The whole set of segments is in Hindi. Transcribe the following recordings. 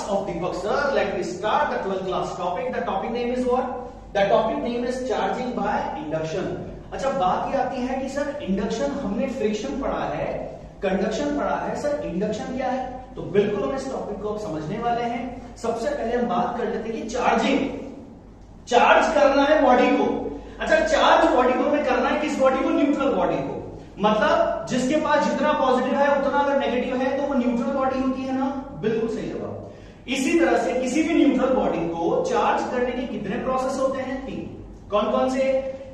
of Deepak sir. Let me start the 12th class topic. The topic name is what? The topic name is charging by induction. अच्छा, बात ये आती है कि सर इंडक्शन हमने फ्रिक्शन पढ़ा है, कंडक्शन पढ़ा है, सर इंडक्शन क्या है? तो बिल्कुल हम इस टॉपिक को अब समझने वाले हैं। सबसे पहले हम बात कर लेते हैं कि चार्ज करना है बॉडी को। अच्छा, चार्ज बॉडी को हमें करना है किस बॉडी को? न्यूट्रल बॉडी को। मतलब जिसके पास जितना पॉजिटिव है उतना अगर नेगेटिव है तो वो न्यूट्रल बॉडी होती है ना। बिल्कुल सही जवाब। इसी तरह से किसी भी न्यूट्रल बॉडी को चार्ज करने के कितने प्रोसेस होते हैं? 3। कौन कौन से?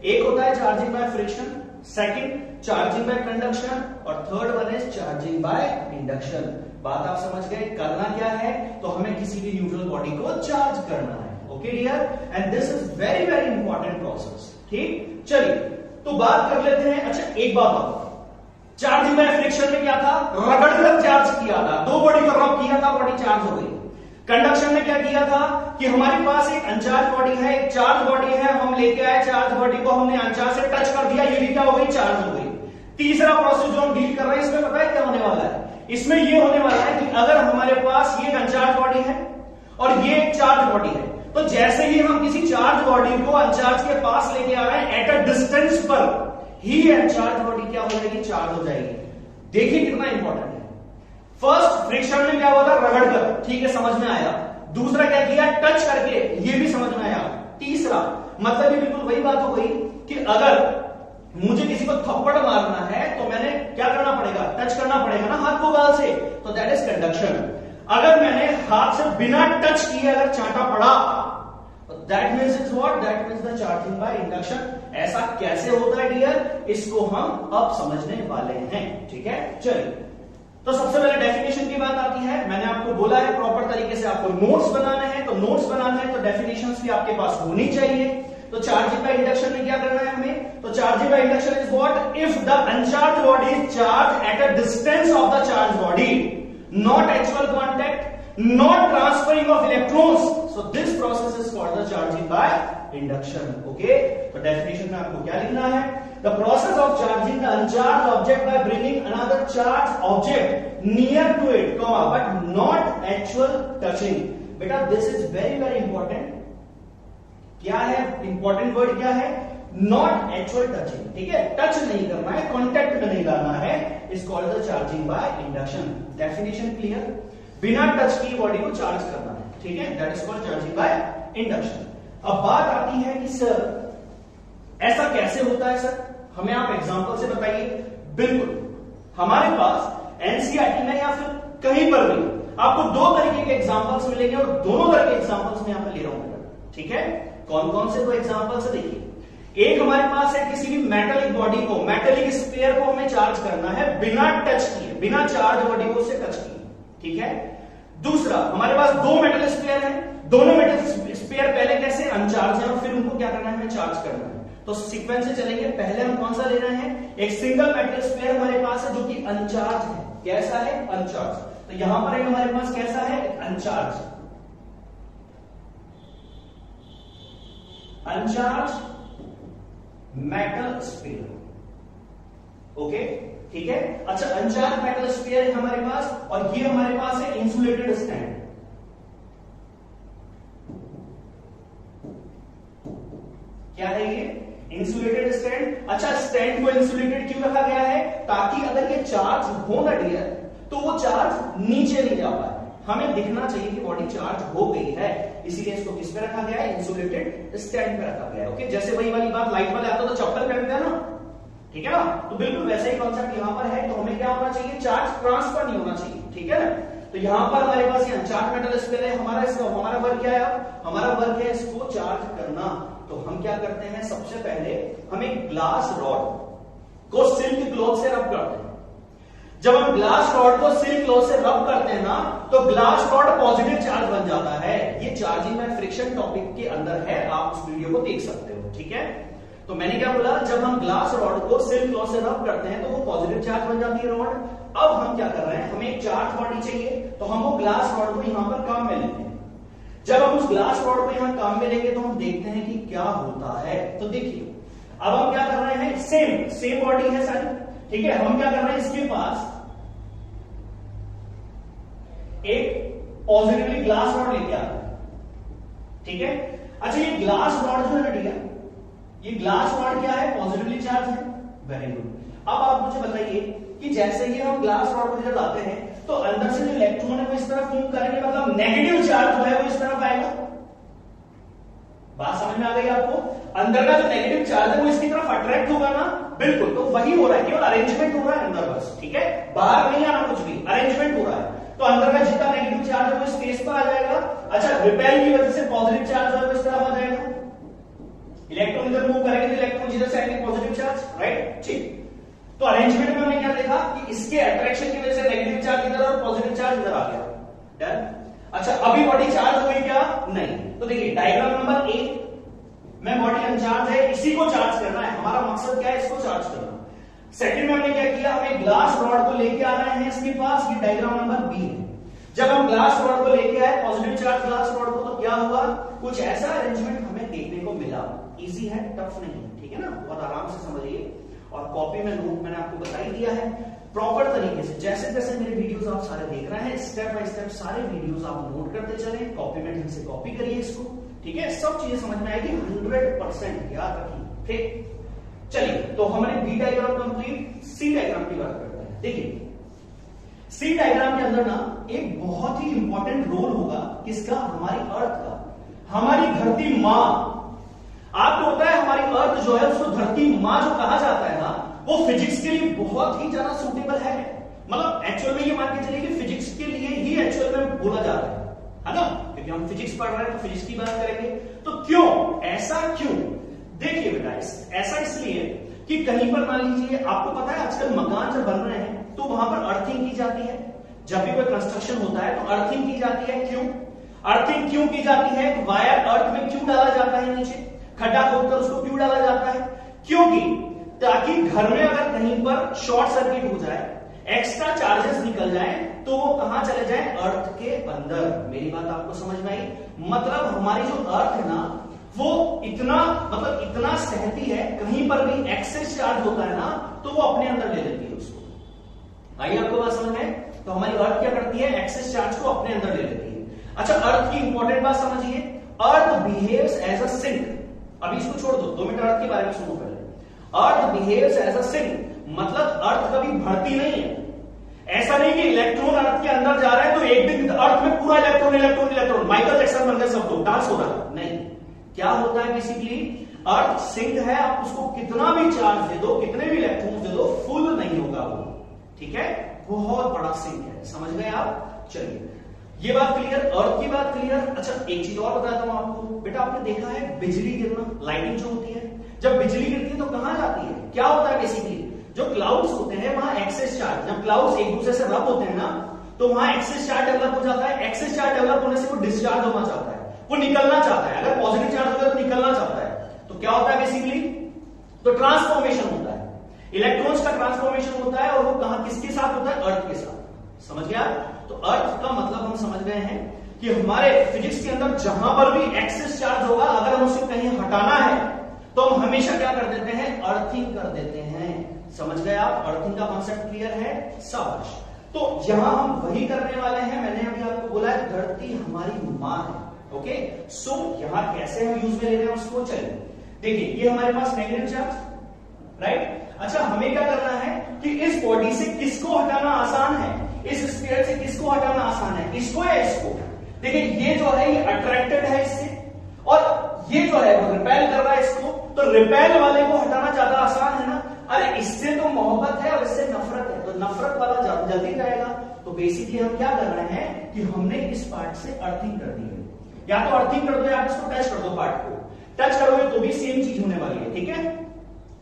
एक होता है charging by friction, second charging by conduction और third one is charging by induction. बात आप समझ गए। करना क्या है? तो हमें किसी भी न्यूट्रल बॉडी को चार्ज करना है। Okay dear, and this is very very important process. ठीक, चलिए तो बात कर लेते हैं। अच्छा, एक बात और, चार्जिंग बाय फ्रिक्शन में क्या था? रगड़ कर चार्ज किया था, दो बॉडी को रब किया था, बॉडी चार्ज हो गई। कंडक्शन में क्या किया था कि हमारे पास एक अनचार्ज बॉडी है, एक चार्ज बॉडी है, हम लेके आए चार्ज बॉडी को, हमने अनचार्ज से टच कर दिया, ये भी क्या हो गई? चार्ज हो गई। तीसरा प्रोसेस जो हम डील कर रहे हैं इसमें पता है क्या होने वाला है? इसमें ये होने वाला है कि अगर हमारे पास ये अनचार्ज बॉडी है और ये एक चार्ज बॉडी है, तो जैसे ही हम किसी चार्ज बॉडी को अनचार्ज के पास लेके आ रहे हैं, एट अ डिस्टेंस पर ही अनचार्ज बॉडी क्या हो जाएगी? चार्ज हो जाएगी। देखिए कितना इंपॉर्टेंट है। फर्स्ट फ्रिक्शन में क्या हुआ था? रगड़ कर, ठीक है, समझ में आया। दूसरा क्या किया? टच करके, ये भी समझ में आया। तीसरा मतलब ये बिल्कुल वही बात हो गई कि अगर मुझे किसी को थप्पड़ मारना है तो मैंने क्या करना पड़ेगा? टच करना पड़ेगा ना हाथ को गाल से, तो दैट इज कंडक्शन। अगर मैंने हाथ से बिना टच किए अगर चांटा पड़ा, that means is what? That means the charging by induction. ऐसा कैसे होता है डियर? इसको हम अब समझने वाले हैं। ठीक है, चलिए तो सबसे पहले डेफिनेशन की बात आती है। मैंने आपको बोला है प्रॉपर तरीके से आपको नोट्स बनाने हैं, तो नोट्स बनाने हैं तो डेफिनेशंस भी आपके पास होनी चाहिए। तो चार्जिंग बाय इंडक्शन में क्या करना है हमें? तो charging by induction is what? If the uncharged body is charge at a distance of the charge body, not actual contact, not transferring of electrons, so this process is called the charging by induction. Okay, तो definition में आपको क्या लिखना है? The process of charging the uncharged object by bringing another charged object near to it, comma, but not actual touching. बेटा this is very very important. क्या है important word? क्या है? Not actual touching. ठीक है, टच नहीं करना है, कॉन्टेक्ट में नहीं लाना है, is called the charging by induction. Definition clear? बिना टच की बॉडी को चार्ज करना है, ठीक है, that is called charging by induction. अब बात आती है कि सर ऐसा कैसे होता है? सर हमें आप एग्जांपल से बताइए। बिल्कुल, हमारे पास एनसीईआरटी में या फिर कहीं पर भी आपको दो तरीके के एग्जांपल्स मिलेंगे और दोनों तरह के एग्जांपल्स मैं यहां पर ले रहा हूं। ठीक है, कौन कौन से दो एग्जांपल्स है? देखिए, एक हमारे पास है किसी भी मेटेलिक बॉडी को, मेटेलिक स्फीयर को हमें चार्ज करना है बिना टच किए, बिना चार्ज बॉडी को उससे टच किए। ठीक है, दूसरा हमारे पास दो मेटल स्फीयर हैं, दोनों मेटल स्फीयर पहले कैसे? अनचार्ज है और फिर उनको क्या करना है? हमें चार्ज करना है। तो सीक्वेंस से चलेंगे। पहले हम कौन सा ले रहे हैं? एक सिंगल मेटल स्फीयर हमारे पास है जो कि अनचार्ज है। कैसा है? अनचार्ज। तो यहां पर हमारे पास कैसा है? अनचार्ज, अनचार्ज मेटल स्फीयर। ओके, ठीक है। अच्छा, अनचार्ज मेटल स्फीयर है हमारे पास और ये हमारे पास है इंसुलेटेड स्टैंड। क्या है ये? Insulated stand. अच्छा, स्टैंड को इंसुलेटेड क्यों रखा गया है? ताकि अगर ये चार्ज हो ना डियर तो वो चार्ज नीचे नहीं जा पाए, हमें दिखना चाहिए कि बॉडी चार्ज हो गई है, इसीलिए इसको किस पे रखा गया है? इंसुलेटेड स्टैंड पे रखा गया है। ओके, जैसे वही वाली बात लाइट वाले आता तो चप्पल पहनते हैं ना, ठीक है ना, तो बिल्कुल वैसा ही कॉन्सेप्ट यहां पर है। तो हमें क्या होना चाहिए? चार्ज ट्रांसफर नहीं होना चाहिए। ठीक है ना, तो यहां पर हमारे पास ये अनचार्ज मेटल स्फीयर है, हमारा वर्क क्या है? हमारा वर्क है इसको चार्ज करना। तो हम क्या करते हैं? सबसे पहले हम एक ग्लास रॉड को सिल्क क्लॉथ से रब करते हैं। जब हम ग्लास रॉड को सिल्क क्लॉथ से रब करते हैं ना, तो ग्लास रॉड पॉजिटिव चार्ज बन जाता है। ये चार्जिंग बाय फ्रिक्शन टॉपिक के अंदर है, आप उस वीडियो को देख सकते हो। ठीक है, तो मैंने क्या बोला? जब हम ग्लास रॉड को सिल्क क्लॉथ से रब करते हैं तो वो पॉजिटिव चार्ज बन जाती है रॉड। अब हम क्या कर रहे हैं? हमें एक चार्ज बॉडी चाहिए, तो हम वो ग्लास रॉड को यहां पर काम में लेते हैं। जब हम उस ग्लास रॉड को यहां काम में लेंगे तो हम देखते हैं कि क्या होता है। तो देखिए, अब हम क्या कर रहे हैं? सेम बॉडी है सारी, ठीक है। हम क्या कर रहे हैं? इसके पास एक पॉजिटिवली ग्लास रॉड लेके आता है, ठीक है। अच्छा ये ग्लास रॉड जो है बेटिया, ये ग्लास रॉड क्या है, पॉजिटिवली चार्ज है, वेरी गुड। अब आप मुझे बताइए कि जैसे ही हम ग्लास रॉड को जब लाते हैं तो अंदर से जो इलेक्ट्रॉन है वो इस तरफ मूव करेंगे, मतलब नेगेटिव चार्ज जो है वो इस तरफ आएगा। बात समझ में आ गई आपको? अंदर का जो नेगेटिव चार्ज है वो इसकी तरफ अट्रैक्ट होगा ना, बिल्कुल। तो वही हो रहा है, केवल अरेंजमेंट हो रहा है अंदर बस, ठीक है, बाहर नहीं आना कुछ भी, अरेंजमेंट हो रहा है। तो अंदर का जितना नेगेटिव चार्ज है वो स्पेस पर आ जाएगा। अच्छा रिपेल की वजह से पॉजिटिव चार्ज है वो इस तरफ आ जाएगा, इलेक्ट्रॉन इधर मूव करेंगे तो इलेक्ट्रॉन जिधर से आएंगे पॉजिटिव चार्ज, राइट, ठीक। तो अरेंजमेंट में हमने क्या देखा कि इसके अट्रैक्शन की वजह से नेगेटिव चार्ज इधर और पॉजिटिव चार्ज इधर आ गया, डन। अच्छा अभी बॉडी चार्ज हो गई क्या? नहीं। तो देखिए डायग्राम नंबर 1 में बॉडी अनचार्ज है, इसी को चार्ज करना है, हमारा मकसद क्या है, इसको चार्ज करना। सेकंड में हमने क्या किया, हमें ग्लास रॉड को लेके आ रहे हैं इसके पास, ये डायग्राम नंबर बी है। जब हम ग्लास रॉड को लेके आए पॉजिटिव चार्ज ग्लास रॉड को, तो क्या हुआ, कुछ ऐसा अरेंजमेंट हमें देखने को मिला। इजी है, टफ नहीं, ठीक है ना, बहुत आराम से समझिए। और कॉपी में नोट मैंने आपको बता ही दिया है प्रॉपर तरीके से, जैसे जैसे मेरे वीडियोस आप सारे देख रहे हैं, स्टेप बाय स्टेप सारे वीडियोस आप नोट करते चले, कॉपी में ढंग से कॉपी करिए इसको, ठीक है, सब चीजें समझ में आएगी, 100% याद रखिए, ठीक। चलिए तो हमने B diagram complete, C diagram की बात करते हैं। देखिए सी डायग्राम के अंदर ना एक बहुत ही इंपॉर्टेंट रोल होगा किसका, हमारी अर्थ का, हमारी धरती मां। आपको पता है हमारी अर्थ जो है उसको धरती मां जो कहा जाता है ना, वो फिजिक्स के लिए बहुत ही ज्यादा सूटेबल है। मतलब एक्चुअल में ये मान के चलिए कि फिजिक्स के लिए ही एक्चुअल में बोला जा रहा है ना, क्योंकि हम फिजिक्स पढ़ रहे हैं तो फिजिक्स की बात करेंगे। तो क्यों, ऐसा क्यों? देखिए बेटा ऐसा इसलिए कि कहीं पर मान लीजिए, आपको पता है आजकल मकान जब बन रहे हैं तो वहां पर अर्थिंग की जाती है। जब भी कोई कंस्ट्रक्शन होता है तो अर्थिंग की जाती है। क्यों अर्थिंग क्यों की जाती है? वायर अर्थ में क्यों डाला जाता है, नीचे खड्डा खोदकर उसको क्यों डाला जाता है? क्योंकि ताकि घर में अगर कहीं पर शॉर्ट सर्किट हो जाए, एक्स्ट्रा चार्जेस निकल जाए, तो वो कहां चले जाए, अर्थ के अंदर। मेरी बात आपको समझ में आई? मतलब हमारी जो अर्थ है ना वो इतना सहती है, कहीं पर भी एक्सेस चार्ज होता है ना तो वो अपने अंदर ले लेती है उसको। आइए आपको बात समझ में? तो हमारी अर्थ क्या करती है, एक्सेस चार्ज को अपने अंदर ले लेती है। अच्छा अर्थ की इंपॉर्टेंट बात समझिए, अर्थ बिहेव्स एज अ सिंक। अभी इसको छोड़ दो, 2 मिनट अर्थ के बारे में सुनो पहले। अर्थ बिहेव्स एज अ सिंक, मतलब अर्थ कभी भरती नहीं है। ऐसा नहीं कि इलेक्ट्रॉन अर्थ के अंदर जा रहा है तो एक दिन अर्थ में पूरा इलेक्ट्रॉन माइकल जैक्सन बन गए सब लोग, डांस हो रहा है, नहीं। क्या होता है बेसिकली, अर्थ सिंक है, आप उसको कितना भी चार्ज दे दो, कितने भी इलेक्ट्रॉन दे दो, फुल नहीं होगा वो, ठीक है, बहुत बड़ा सिंक है। समझ गए आप? चलिए ये बात क्लियर, अर्थ की बात क्लियर। अच्छा एक चीज और बताता हूं आपको, बेटा आपने देखा है बिजली गिरना, लाइटिंग जो होती है, जब बिजली गिरती है तो कहां जाती है, क्या होता है बेसिकली, जो क्लाउड्स होते हैं वहां एक्सेस चार्ज, जब क्लाउड्स एक दूसरे से रब होते हैं ना तो वहां एक्सेस चार्ज डेवलप हो जाता है। एक्सेस चार्ज डेवलप होने से वो डिस्चार्ज होना चाहता है, वो निकलना चाहता है। अगर पॉजिटिव चार्ज होता है तो निकलना चाहता है, तो क्या होता है बेसिकली, तो ट्रांसफॉर्मेशन होता है, इलेक्ट्रॉन्स का ट्रांसफॉर्मेशन होता है, और वो कहां किसके साथ होता है, अर्थ के साथ। समझ गया? तो अर्थ का मतलब हम समझ गए हैं कि हमारे फिजिक्स के अंदर जहां पर भी एक्सेस चार्ज होगा, अगर हम उसे कहीं हटाना है तो हम हमेशा क्या कर देते हैं, अर्थिंग कर देते हैं। समझ गए आप? अर्थिंग का कॉन्सेप्ट क्लियर है? शाबाश। तो यहां हम वही करने वाले हैं, मैंने अभी आपको बोला है धरती हमारी मां है। ओके सो यहां कैसे हम यूज में ले रहे हैं उसको, चलिए देखिए, ये हमारे पास नेगेटिव चार्ज, राइट। अच्छा हमें क्या करना है कि इस बॉडी से किसको हटाना आसान है, इस स्फीयर से किसको हटाना आसान है, इसको या इसको? देखिए ये जो है ये अट्रैक्टेड है इससे, और ये जो है वो रिपेल कर रहा है इसको, तो रिपेल वाले को हटाना ज्यादा आसान है ना। अरे इससे तो मोहब्बत है और इससे नफरत है, तो नफरत वाला जल्दी जाएगा। तो बेसिकली हम क्या कर रहे हैं कि हमने इस पार्ट से अर्थिंग कर दी है, या तो अर्थिंग कर दो या इसको टच कर दो, पार्ट को टच करोगे तो भी सेम चीज होने वाली है, ठीक है।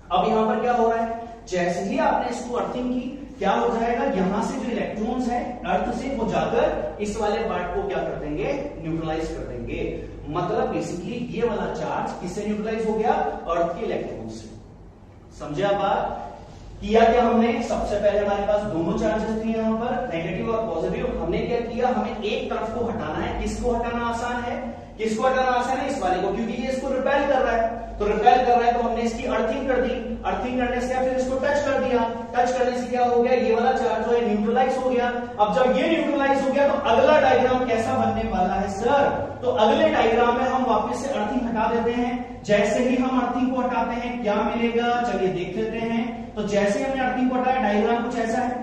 अब यहां पर क्या हो रहा है, जैसे ही आपने इसको अर्थिंग की, क्या हो जाएगा, यहां से जो इलेक्ट्रॉन्स है अर्थ से वो जाकर इस वाले पार्ट को क्या कर देंगे, न्यूट्रलाइज कर देंगे। मतलब बेसिकली ये वाला चार्ज किससे न्यूट्रलाइज हो गया, अर्थ के इलेक्ट्रॉन से। समझे आप बात? किया क्या हमने, सबसे पहले हमारे पास दोनों चार्जेस थे यहां पर, नेगेटिव और पॉजिटिव। हमने क्या किया, हमें एक तरफ को हटाना है। किसको हटाना आसान है, किसको हटाना आसान है, इस वाले को, क्योंकि ये इसको रिपेल कर रहा है। तो रिपेल कर रहा है तो हमने इसकी अर्थिंग कर दी, अर्थिंग करने से फिर इसको टच कर दिया, टच करने से क्या हो गया, ये वाला चार्ज जो है न्यूट्रलाइज हो गया। अब जब ये न्यूट्रलाइज हो गया तो अगला डायग्राम कैसा बनने वाला है सर, तो अगले डायग्राम में हम वापस से अर्थिंग हटा देते हैं। जैसे ही हम अर्थिंग को हटाते हैं क्या मिलेगा, चलिए देख लेते हैं। तो जैसे हमने अर्थिंग को हटाया डायग्राम कुछ ऐसा है,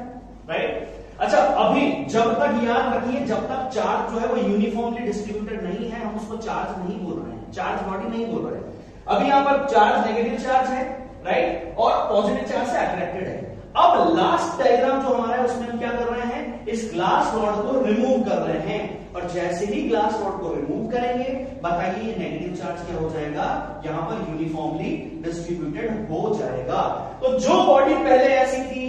राइट। अच्छा अभी जब तक याद रखिए, जब तक चार्ज जो है वो यूनिफॉर्मली डिस्ट्रीब्यूटेड नहीं है हम उसको चार्ज नहीं बोल रहे हैं, चार्ज बॉडी नहीं बोल रहे हैं। अभी यहां पर चार्ज नेगेटिव चार्ज है, राइट, और पॉजिटिव चार्ज से अट्रैक्टेड है। अब लास्ट डायग्राम जो हमारा है उसमें हम क्या कर रहे हैं, इस ग्लास रॉड को रिमूव कर रहे हैं, और जैसे ही ग्लास रॉड को रिमूव करेंगे बताइए नेगेटिव चार्ज क्या हो जाएगा, यहां पर यूनिफॉर्मली डिस्ट्रीब्यूटेड हो जाएगा। तो जो बॉडी पहले ऐसी थी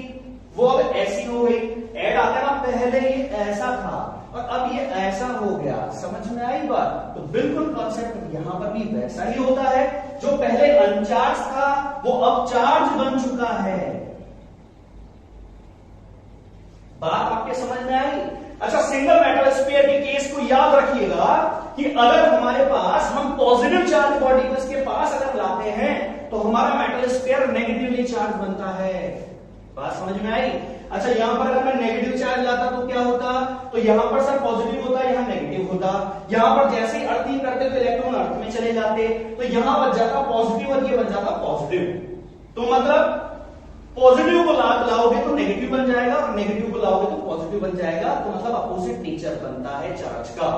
वो अब ऐसी हो गई। ऐड आता है ना, पहले ये ऐसा था और अब ये ऐसा हो गया, समझ में आई बात। तो बिल्कुल कॉन्सेप्ट यहां पर भी वैसा ही होता है, जो पहले अनचार्ज था वो अब चार्ज बन चुका है। बात आपके समझ में आई। अच्छा सिंगल मेटल स्फीयर के केस को याद रखिएगा कि अगर हमारे पास हम पॉजिटिव चार्ज बॉडी को इसके पास अगर लाते हैं तो हमारा मेटल स्फीयर नेगेटिवली चार्ज बनता है। बात समझ में आई। अच्छा यहां पर अगर मैं नेगेटिव चार्ज लाता तो क्या होता, तो यहां पर सर पॉजिटिव होता, यहां नेगेटिव होता। यहां पर जैसे ही अर्थिंग करते तो इलेक्ट्रॉन अर्थ में चले जाते, तो यहां बच जाता पॉजिटिव और ये बन जाता पॉजिटिव। तो मतलब पॉजिटिव को लाओगे तो नेगेटिव बन जाएगा और नेगेटिव को लाओगे तो पॉजिटिव बन जाएगा, तो मतलब अपोजिट नेचर बनता है चार्ज का।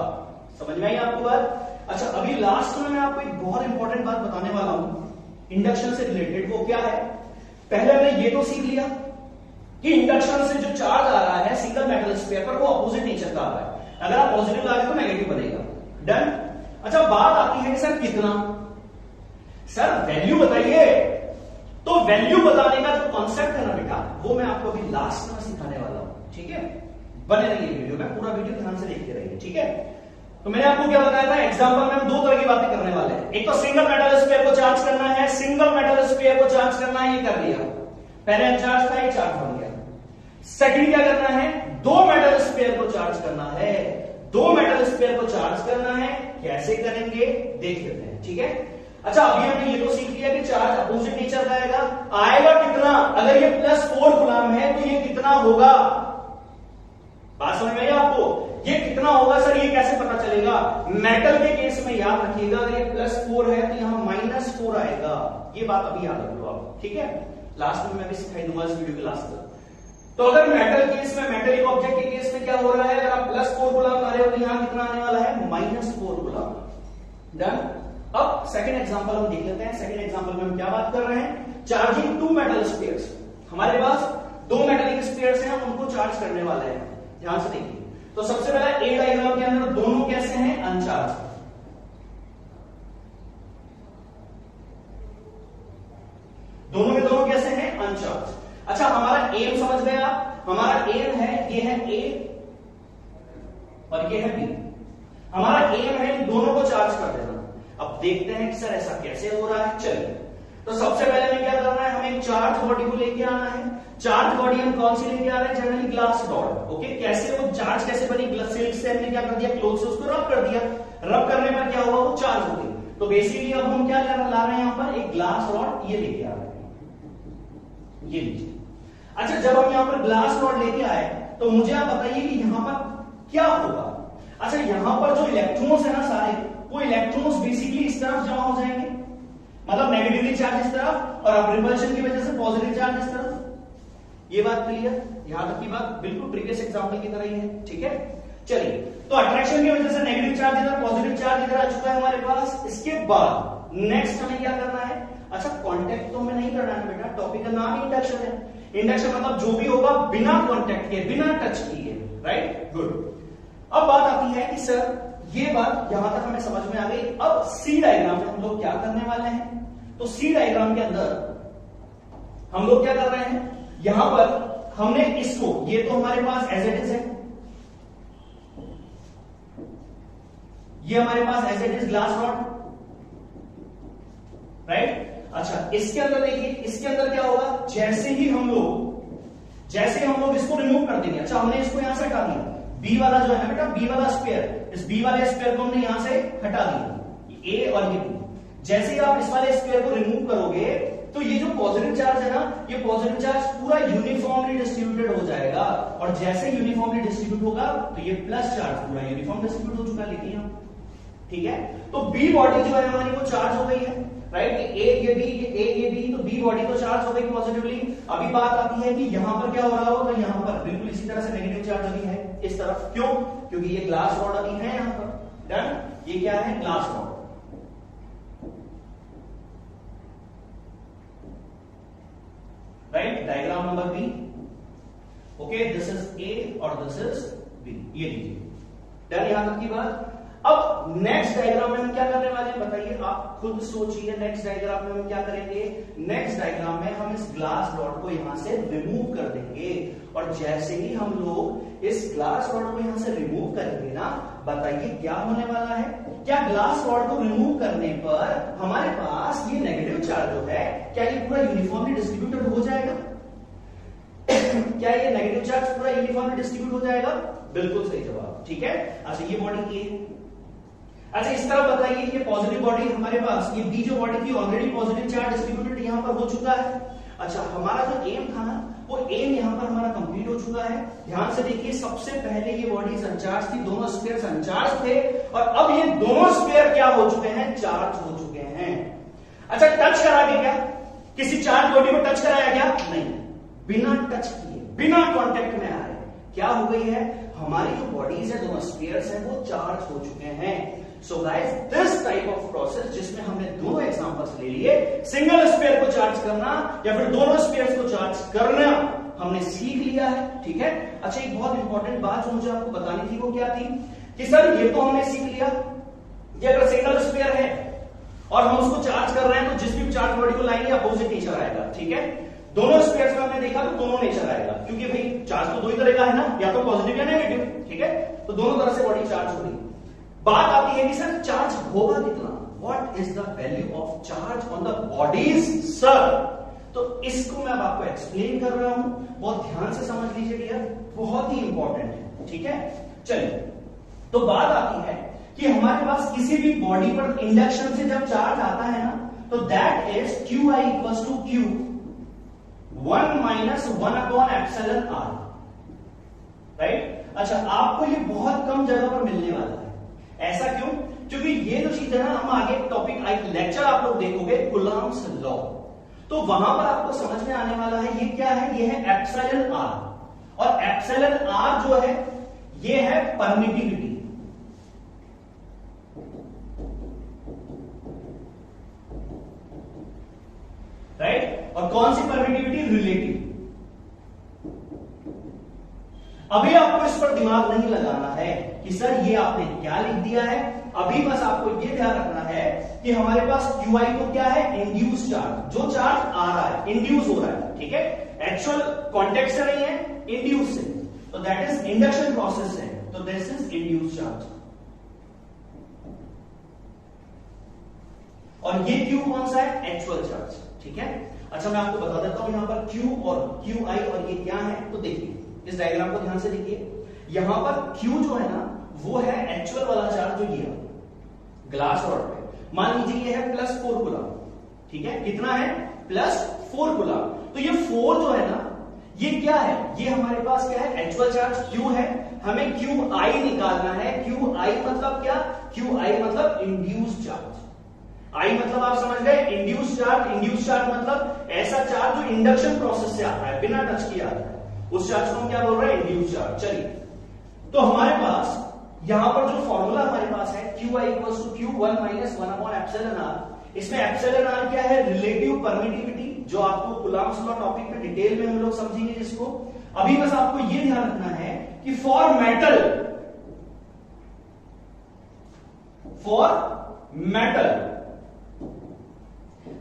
समझ में आई आपको बात। अच्छा अभी लास्ट में मैं आपको एक बहुत इंपॉर्टेंट बात बताने वाला हूं इंडक्शन से रिलेटेड। वो क्या है, पहले हमने ये तो सीख लिया कि इंडक्शन से जो चार्ज आ रहा है सिंगल मेटल स्फीयर पर वो अपोजिट नेचर का आ रहा है, अगर आप पॉजिटिव लागे तो नेगेटिव बनेगा। डन। अच्छा बात आती है कि सर कितना, सर वैल्यू बताइए। तो वैल्यू बताने का जो कॉन्सेप्ट है ना बेटा, वो मैं आपको अभी लास्ट में सिखाने वाला हूं, ठीक है। बने रहिए वीडियो में, पूरा वीडियो ध्यान से देखते रहिए, ठीक है। तो मैंने आपको क्या बताया था, एग्जांपल में हम दो तरह की बातें करने वाले हैं। एक तो सिंगल मेटल स्फीयर को चार्ज करना है, सिंगल मेटल स्फीयर को चार्ज करना है, ये कर लिया। पहले अनचार्ज था, ये चार्ज बन गया। सेकंड क्या करना है, दो मेटल स्फीयर को चार्ज करना है। दो मेटल स्फीयर को चार्ज करना है, कैसे करेंगे देख लेते हैं, ठीक है। अच्छा अभी हमने ये तो सीख लिया कि चार्ज अपोजिट नेचर का आएगा कितना, अगर ये +4 कूलम है तो ये कितना होगा। बात समझ में आई आपको, ये कितना होगा सर, ये कैसे पता चलेगा। मेटल के केस में याद रखिएगा, अगर ये +4 है तो यहां -4 आएगा। ये बात अभी याद रख लो आप, ठीक है। लास्ट में मैं भी सिखाई दूंगा इस वीडियो के लास्ट तक। तो अगर मेटल केस में, मेटेलिक ऑब्जेक्ट के केस में क्या हो रहा है, अगर आप +4 कूलम आ रहे हो तो यहां कितना आने वाला है, -4 कूलम। डन। अब सेकंड एग्जांपल हम देख लेते हैं। सेकंड एग्जांपल में हम क्या बात कर रहे हैं, चार्जिंग 2 मेटल स्फीयर्स। हमारे पास 2 मेटेलिक स्फीयर्स हैं, हम उनको चार्ज करने वाले हैं। ध्यान से देखिए। तो सबसे पहला ए डायग्राम के अंदर दोनों कैसे हैं, अनचार्ज। दोनों के दोनों कैसे हैं, अनचार्ज। अच्छा हमारा एम समझ गए आप, हमारा एम है, ये है ए और ये है बी। हमारा एम है इन दोनों को चार्ज कर देना। अब देखते हैं कि सर ऐसा कैसे हो रहा है। चलिए तो सबसे पहले हमें क्या करना है, हमें एक चार्ज बॉडी को लेके आना है। चार्ज बॉडी हम कौन सी लेके आ रहे हैं, जनरली ग्लास रॉड। ओके, कैसे वो चार्ज कैसे बनी, सिल्क से हमने क्या कर दिया, क्लोथ से उसको रब कर दिया। रब करने पर क्या हुआ, वो चार्ज हो गई। तो बेसिकली अब हम क्या ला रहे हैं, यहां पर एक ग्लास रॉड ये लेके आ रहे हैं, ये लीजिए। अच्छा जब हम यहां पर ग्लास रॉड लेके आए तो मुझे आप बताइए कि यहां पर क्या होगा। अच्छा यहां पर जो इलेक्ट्रॉन्स है ना सारे, वो इलेक्ट्रॉन्स बेसिकली इस तरफ जमा हो जाएंगे, मतलब नेगेटिवली चार्ज इस तरफ और रिपल्शन की वजह से पॉजिटिव चार्ज इस तरफ। ये बात क्लियर, यहां तक की बात बिल्कुल प्रीवियस एग्जांपल की तरह ही है, ठीक है। चलिए तो अट्रैक्शन की वजह से नेगेटिव चार्ज इधर, पॉजिटिव चार्ज इधर आ चुका है हमारे पास। इसके बाद नेक्स्ट हमें क्या करना है, अच्छा कांटेक्ट तो हमें नहीं करना है बेटा, टॉपिक का नाम इंडक्शन है। इंडक्शन मतलब जो भी होगा बिना कांटेक्ट के, बिना टच किए, राइट, गुड। अब बात आती है कि सर ये बात यहां तक हमें समझ में आ गई। अब सी डायग्राम में हम लोग क्या करने वाले हैं, तो सी डायग्राम के अंदर हम लोग क्या कर रहे हैं, यहां पर हमने इसको, ये तो हमारे पास एज इट इज है, ये हमारे पास as it is glass rod, right. अच्छा इसके अंदर देखिए, इसके अंदर क्या होगा, जैसे ही हम लोग इसको रिमूव कर देंगे। अच्छा हमने इसको यहां से हटा दिया, बी वाला जो है ना बेटा, बी वाला स्फीयर, इस बी वाले स्फीयर को हमने यहां से हटा दिया, ए और ये बी। जैसे ही आप इस वाले स्क्वायर को रिमूव करोगे तो ये जो पॉजिटिव चार्ज है ना, ये पॉजिटिव चार्ज पूरा यूनिफॉर्मली डिस्ट्रीब्यूटेड हो जाएगा, और जैसे यूनिफॉर्मली डिस्ट्रीब्यूट होगा तो ये प्लस चार्ज पूरा यूनिफॉर्म डिस्ट्रीब्यूट हो चुका है। लिखिए हम, ठीक है। तो बी बॉडी जो है हमारी वो चार्ज हो गई है, राइट। ए ये बी, तो बी बॉडी तो चार्ज हो गई पॉजिटिवली। अभी बात आती है कि यहां पर क्या हो रहा होगा, यहां पर बिल्कुल इसी तरह से नेगेटिव चार्ज अभी है इस तरफ। क्यों? क्योंकि ये ग्लास रॉड अभी है यहां पर। डन। ये क्या है? Glass rod. Right. Diagram number B. Okay, this is a और दिस इज बी। ये लीजिए। डन यहां तक की बात। अब नेक्स्ट डायग्राम में हम क्या करने वाले हैं बताइए, आप खुद सोचिए। नेक्स्ट डायग्राम में हम क्या करेंगे? नेक्स्ट डायग्राम में हम इस ग्लास रॉड को यहां से रिमूव कर देंगे, और जैसे ही हम लोग इस ग्लास रॉड को यहां से रिमूव करेंगे ना, बताइए क्या होने वाला है? क्या ग्लास रॉड को रिमूव करने पर हमारे पास ये नेगेटिव चार्ज जो है, क्या ये पूरा यूनिफॉर्मली डिस्ट्रीब्यूटेड हो जाएगा? क्या ये नेगेटिव चार्ज पूरा यूनिफॉर्मली डिस्ट्रीब्यूट हो जाएगा? बिल्कुल सही जवाब। ठीक है। अच्छा, ये बॉडी ए। अच्छा, इस तरफ बताइए, ये पॉजिटिव बॉडी हमारे पास, ये बी जो बॉडी थी ऑलरेडी पॉजिटिव चार्ज डिस्ट्रीब्यूटेड यहां पर हो चुका है। अच्छा, हमारा जो एम था ना, वो एम यहां पर हमारा कंप्लीट हो चुका है। ध्यान से देखिए, सबसे पहले ये बॉडी अनचार्ज थी, दोनों स्फीयर अनचार्ज थे, और अब ये दोनों स्फीयर क्या हो चुके हैं? चार्ज हो चुके हैं। अच्छा, टच करा के क्या किसी चार्ज बॉडी को टच कराया क्या? नहीं, बिना टच किए, बिना कॉन्टेक्ट में आए क्या हो गई है? हमारी जो बॉडीज है, दोनों स्फीयर्स हैं, वो चार्ज हो चुके हैं। So guys, this type of process जिसमें हमने दोनों एग्जांपल्स ले लिए, सिंगल स्फीयर को चार्ज करना या फिर दोनों स्फीयर्स को चार्ज करना, हमने सीख लिया है। ठीक है। अच्छा, एक बहुत इंपॉर्टेंट बात जो मुझे आपको बतानी थी वो क्या थी कि सर ये तो हमने सीख लिया कि अगर सिंगल स्फीयर है और हम उसको चार्ज कर रहे हैं तो जिस भी चार्ज बॉडी को लाएंगे अपोजिट नेचर आएगा। ठीक है। दोनों स्फीयर्स में हमने देखा तो दोनों नेचर आएगा, क्योंकि भाई चार्ज तो दो ही तरह का है ना, या तो पॉजिटिव या नेगेटिव। ठीक है। तो दोनों तरह से बॉडी चार्ज हो रही। बात आती है कि सर चार्ज होगा कितना? What is the value of charge on the bodies sir? तो इसको मैं अब आपको एक्सप्लेन कर रहा हूं, बहुत ध्यान से समझ लीजिए डियर, बहुत ही इंपॉर्टेंट है। ठीक है। चलिए, तो बात आती है कि हमारे पास किसी भी बॉडी पर इंडक्शन से जब चार्ज आता है ना, तो that is Q I equal to Q 1 minus 1 upon epsilon R. Right. अच्छा, आपको ये बहुत कम जगह पर मिलने वाला है। ऐसा क्यों? क्योंकि ये जो चीज है ना, हम आगे टॉपिक लेक्चर आप लोग देखोगे कूलम्ब्स लॉ, तो वहां पर आपको समझ में आने वाला है ये क्या है। ये है एप्सिलॉन आर, और एप्सिलॉन आर जो है ये है परमिटिविटी। राइट। और कौन सी परमिटिविटी? रिलेटिव। अभी आपको इस पर दिमाग नहीं लगाना है कि सर ये आपने क्या लिख दिया है। अभी बस आपको ये ध्यान रखना है कि हमारे पास QI तो क्या है? Induce charge. जो चार्ज आ रहा है, इंड्यूस हो रहा है। ठीक है। एक्चुअल कॉन्टेक्ट से नहीं है, इंड्यूस से, तो दैट इज इंडक्शन प्रोसेस है, तो दिस इज इंड्यूस चार्ज। और ये Q कौन सा है? Actual charge. ठीक है। अच्छा, मैं आपको बता देता हूं यहां पर Q और QI और ये क्या है। तो देखिए, इस डायग्राम को ध्यान से देखिए, यहां पर Q जो है ना, वो है एक्चुअल वाला चार्ज जो ये ग्लास रॉड पे। मान लीजिए ये है +4 कूलम। ठीक है। कितना है? +4 कूलम। तो ये 4 जो है ना, ये क्या है? ये हमारे पास क्या है? एक्चुअल चार्ज Q है। हमें QI निकालना है। QI मतलब क्या? QI मतलब इंड्यूस चार्ज। आई मतलब आप समझ गए, इंड्यूस चार्ज। इंड्यूस चार्ज मतलब ऐसा चार्ज जो इंडक्शन प्रोसेस से आता है, बिना टच किया आता है, उस चार्ज को हम क्या बोल रहे हैं? Induce charge. चलिए, तो हमारे पास यहां पर जो फॉर्मूला हमारे पास है QI equal to Q 1 minus 1 upon epsilon R. इसमें एप्सिलॉन आर क्या है? रिलेटिव परमिटिविटी, जो आपको कूलम्ब्स लॉ टॉपिक में डिटेल में हम लोग समझेंगे जिसको। अभी बस आपको ये ध्यान रखना है कि फॉर मेटल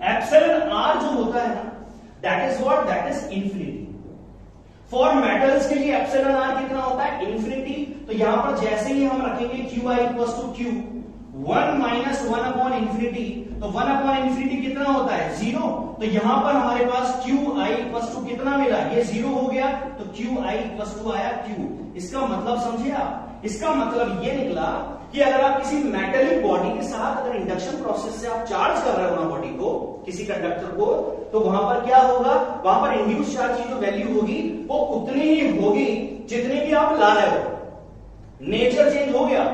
एप्सिलॉन आर जो होता है ना, that is what? That is infinity. For metals के लिए एप्सिलॉन आर कितना होता है? इंफिनिटी। तो यहां पर जैसे ही हम रखेंगे QI equal to Q 1 minus 1 upon infinity, तो 1 अपॉन इंफिनिटी कितना होता है? 0। तो यहां पर हमारे पास QI इक्वल टू कितना मिला? ये 0 हो गया, तो QI इक्वल टू आया Q। इसका मतलब समझे आप? इसका मतलब ये निकला कि अगर आप किसी मेटेलिक बॉडी के साथ अगर इंडक्शन प्रोसेस से आप चार्ज कर रहे हो ना बॉडी को, किसी कंडक्टर को, तो वहां पर क्या होगा, वहां पर इंड्यूस चार्ज की जो वैल्यू होगी वो उतनी ही होगी जितनी की आप ला रहे हो। नेचर चेंज हो गया,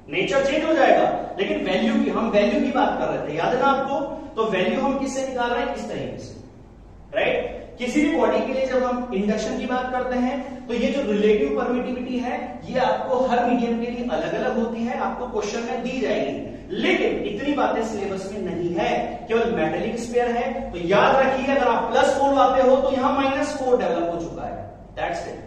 नेचर चेंज हो जाएगा, लेकिन वैल्यू की, हम वैल्यू की बात कर रहे थे, याद है ना आपको? तो वैल्यू हम किससे निकाल रहे हैं, इस तरीके से, राइट? किसी भी बॉडी के लिए जब हम इंडक्शन की बात करते हैं तो ये जो रिलेटिव परमिटिविटी है ये आपको हर मीडियम के लिए अलग अलग होती है, आपको क्वेश्चन में दी जाएगी, लेकिन इतनी बातें सिलेबस में नहीं है, केवल मेटेलिक स्फीयर है। तो याद रखिए अगर आप +4 लाते हो तो यहां -4 डेवलप हो चुका है, दैट्स इट।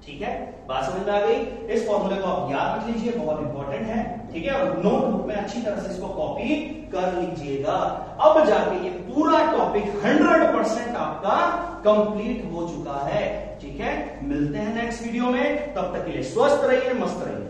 ठीक है, बात समझ में आ गई? इस फॉर्मूले को आप याद रख लीजिए, बहुत इंपॉर्टेंट है। ठीक है, और नोटबुक में अच्छी तरह से इसको कॉपी कर लीजिएगा। अब जाके ये पूरा टॉपिक 100% आपका कंप्लीट हो चुका है। ठीक है, मिलते हैं नेक्स्ट वीडियो में, तब तक के लिए स्वस्थ रहिए, मस्त रहिए।